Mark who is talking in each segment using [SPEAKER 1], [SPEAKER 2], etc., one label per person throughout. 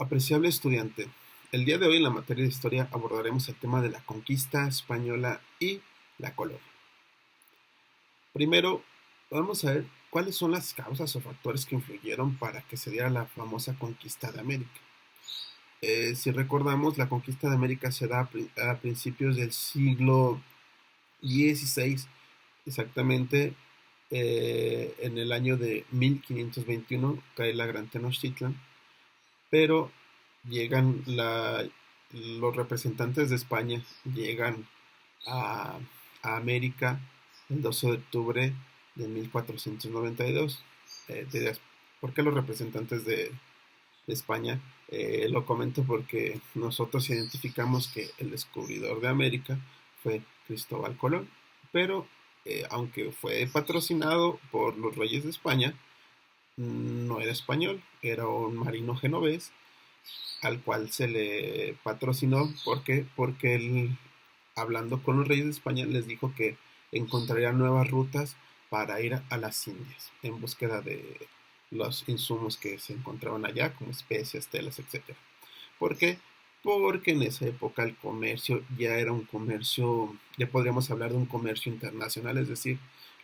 [SPEAKER 1] Apreciable estudiante, el día de hoy en la materia de historia abordaremos el tema de la conquista española y la colonia. Primero, vamos a ver cuáles son las causas o factores que influyeron para que se diera la famosa conquista de América. Si recordamos, la conquista de América se da a principios del siglo XVI, exactamente en el año de 1521 cae la Gran Tenochtitlan, pero llegan los representantes de España, llegan a, a América el 12 de octubre de 1492. Te dirás, ¿por qué los representantes de España? Lo comento porque nosotros identificamos que el descubridor de América fue Cristóbal Colón, pero aunque fue patrocinado por los reyes de España, no era español, era un marino genovés al cual se le patrocinó porque él, hablando con los reyes de España, les dijo que encontraría nuevas rutas para ir a las Indias en búsqueda de los insumos que se encontraban allá, como especias, telas, etcétera. ¿Por qué? Porque en esa época el comercio ya era un comercio, ya podríamos hablar de un comercio internacional, es decir,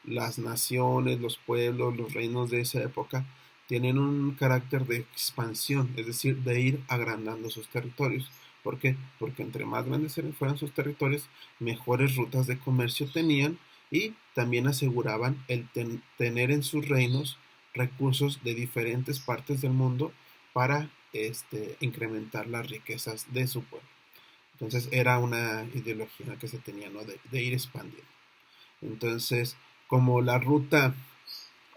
[SPEAKER 1] las naciones, los pueblos, los reinos de esa época tienen un carácter de expansión, es decir, de ir agrandando sus territorios. ¿Por qué? Porque entre más grandes fueran sus territorios, mejores rutas de comercio tenían y también aseguraban el tener en sus reinos recursos de diferentes partes del mundo para incrementar las riquezas de su pueblo. Entonces era una ideología que se tenía, ¿no? de ir expandiendo. Entonces, como la ruta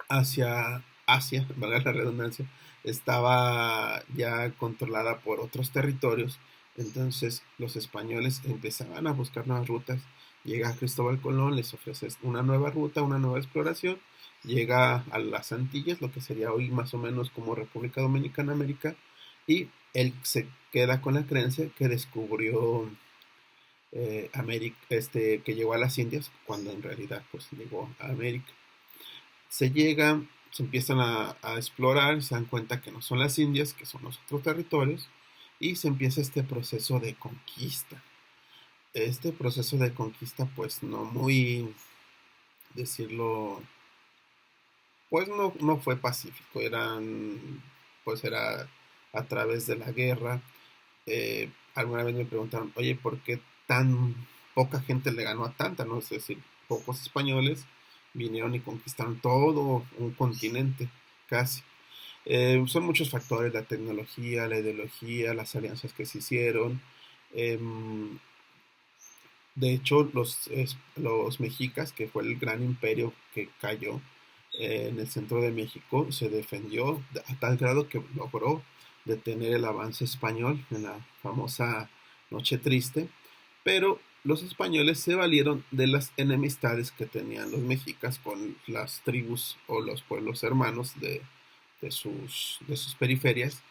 [SPEAKER 1] hacia Asia, valga la redundancia, estaba ya controlada por otros territorios, entonces los españoles empezaban a buscar nuevas rutas. Llega Cristóbal Colón, les ofrece una nueva ruta, una nueva exploración, llega a las Antillas, lo que sería hoy más o menos como República Dominicana, América, y él se queda con la creencia que descubrió América, que llegó a las Indias, cuando en realidad pues llegó a América. Se empiezan a explorar, se dan cuenta que no son las Indias, que son los otros territorios, y se empieza este proceso de conquista. Este proceso de conquista, pues no muy, decirlo, pues no fue pacífico, pues era a través de la guerra. Alguna vez me preguntaron, oye, ¿por qué tan poca gente le ganó a tanta? ¿No? Es decir, pocos españoles vinieron y conquistaron todo un continente, casi. Son muchos factores, la tecnología, la ideología, las alianzas que se hicieron. Em, de hecho, los mexicas, que fue el gran imperio que cayó en el centro de México, se defendió a tal grado que logró detener el avance español en la famosa Noche Triste, pero los españoles se valieron de las enemistades que tenían los mexicas con las tribus o los pueblos hermanos de sus periferias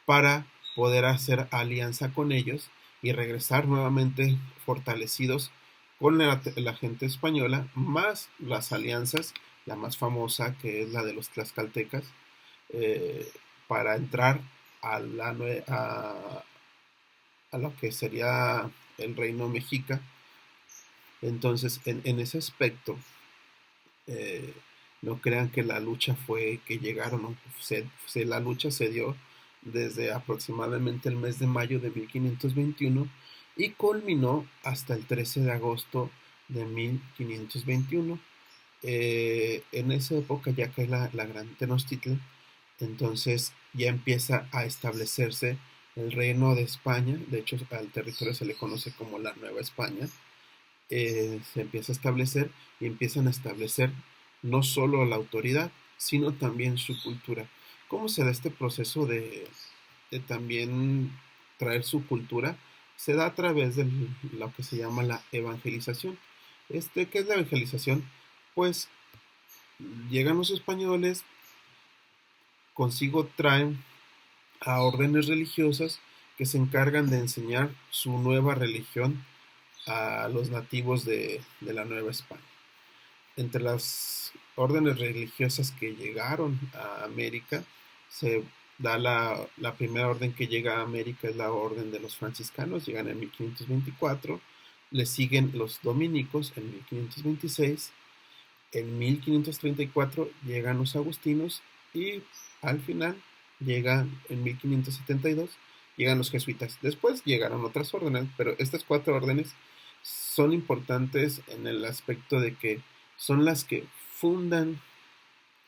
[SPEAKER 1] para poder hacer alianza con ellos y regresar nuevamente fortalecidos con la gente española, más las alianzas, la más famosa que es la de los tlaxcaltecas, eh, para entrar a lo que sería el reino mexica. Entonces, en ese aspecto, eh, no crean que la lucha fue que llegaron, ¿no? La lucha se dio desde aproximadamente el mes de mayo de 1521 y culminó hasta el 13 de agosto de 1521. En esa época ya cae la Gran Tenochtitlan, entonces ya empieza a establecerse el reino de España. De hecho al territorio se le conoce como la Nueva España. Se empieza a establecer y empiezan a establecer no solo la autoridad, sino también su cultura. ¿Cómo se da este proceso de también traer su cultura? Se da a través de lo que se llama la evangelización. ¿Qué es la evangelización? Pues llegan los españoles, consigo traen a órdenes religiosas que se encargan de enseñar su nueva religión a los nativos de la Nueva España. Entre las órdenes religiosas que llegaron a América se da la primera orden que llega a América, es la orden de los franciscanos, llegan en 1524, le siguen los dominicos en 1526, en 1534 llegan los agustinos y al final llegan en 1572, llegan los jesuitas. Después llegaron otras órdenes, pero estas cuatro órdenes son importantes en el aspecto de que son las que fundan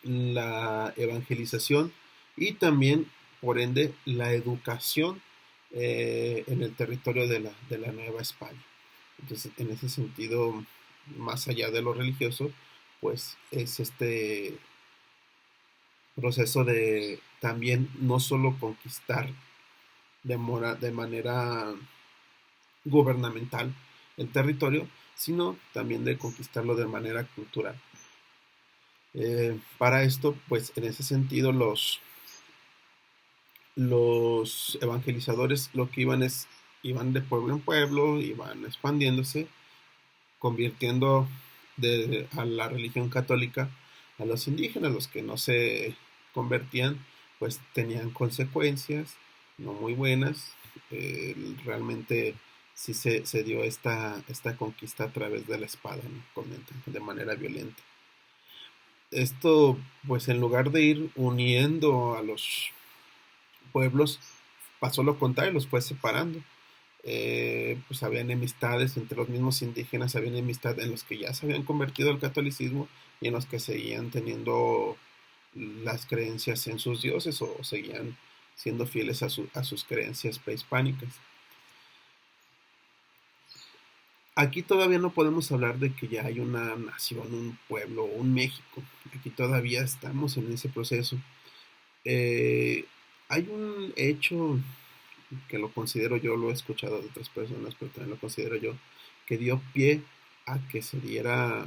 [SPEAKER 1] la evangelización y también, por ende, la educación en el territorio de la Nueva España. Entonces, en ese sentido, más allá de lo religioso, pues es este proceso de también no solo conquistar de manera gubernamental el territorio, sino también de conquistarlo de manera cultural. Para esto, pues en ese sentido, los evangelizadores lo que iban de pueblo en pueblo, iban expandiéndose, convirtiendo a la religión católica a los indígenas. Los que no se convertían, pues tenían consecuencias no muy buenas. Realmente sí se dio esta conquista a través de la espada, ¿no? Comentan, de manera violenta. Esto, pues en lugar de ir uniendo a los pueblos, pasó lo contrario, los fue separando. Pues había enemistades entre los mismos indígenas, había enemistad en los que ya se habían convertido al catolicismo y en los que seguían teniendo las creencias en sus dioses o seguían siendo fieles a sus creencias prehispánicas. Aquí todavía no podemos hablar de que ya hay una nación, un pueblo, un México. Aquí todavía estamos en ese proceso. Eh, Hay un hecho que lo considero yo, lo he escuchado de otras personas, pero también lo considero yo, que dio pie a que se diera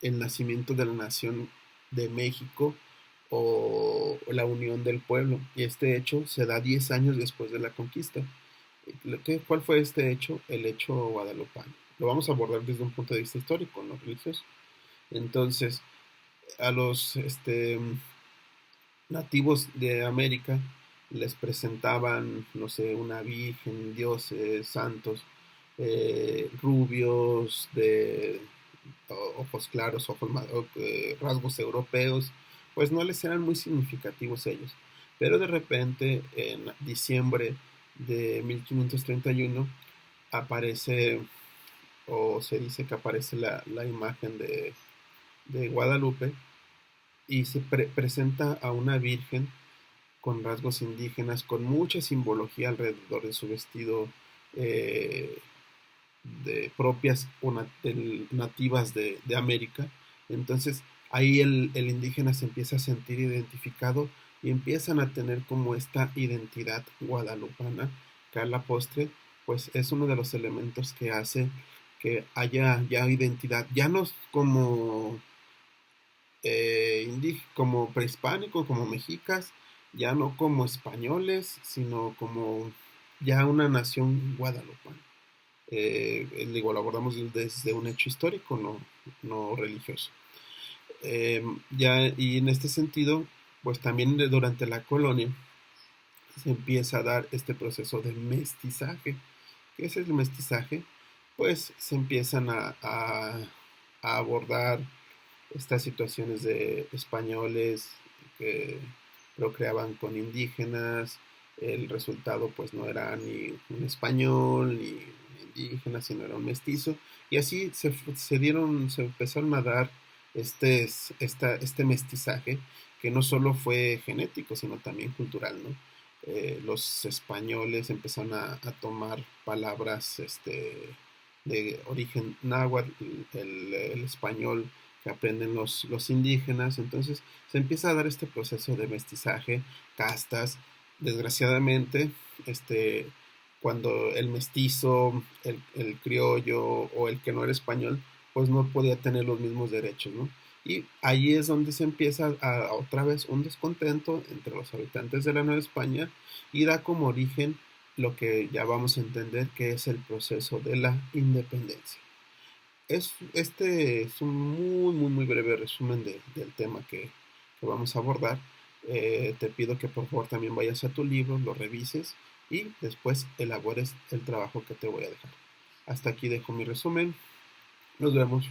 [SPEAKER 1] el nacimiento de la nación de México o la unión del pueblo. Y este hecho se da 10 años después de la conquista. ¿Cuál fue este hecho? El hecho guadalupano. Lo vamos a abordar desde un punto de vista histórico, no religioso. Entonces, a los nativos de América les presentaban, no sé, una virgen, dioses, santos, rubios, de ojos claros, rasgos europeos, pues no les eran muy significativos ellos. Pero de repente, en diciembre de 1531, aparece, o se dice que aparece la imagen de Guadalupe y se presenta a una virgen con rasgos indígenas, con mucha simbología alrededor de su vestido, eh, de propias o nativas de América. Entonces ahí el indígena se empieza a sentir identificado y empiezan a tener como esta identidad guadalupana, que a la postre pues es uno de los elementos que hace que haya ya identidad, ya no como como prehispánicos, como mexicas, ya no como españoles, sino como ya una nación guadalupana. Digo, lo abordamos desde un hecho histórico, no religioso. Y en este sentido, pues también durante la colonia se empieza a dar este proceso de mestizaje. ¿Qué es el mestizaje? Pues se empiezan a abordar estas situaciones de españoles que procreaban con indígenas. El resultado pues no era ni un español ni un indígena, sino era un mestizo. Y así se empezaron a dar este mestizaje que no solo fue genético, sino también cultural, ¿no? Los españoles empezaron a tomar palabras de origen náhuatl, el español que aprenden los indígenas. Entonces se empieza a dar este proceso de mestizaje, castas. Desgraciadamente, cuando el mestizo, el criollo o el que no era español, pues no podía tener los mismos derechos, ¿no? Y ahí es donde se empieza otra vez un descontento entre los habitantes de la Nueva España y da como origen lo que ya vamos a entender que es el proceso de la independencia. Este es un muy breve resumen del tema que vamos a abordar. Te pido que por favor también vayas a tu libro, lo revises y después elabores el trabajo que te voy a dejar. Hasta aquí dejo mi resumen. Nos vemos.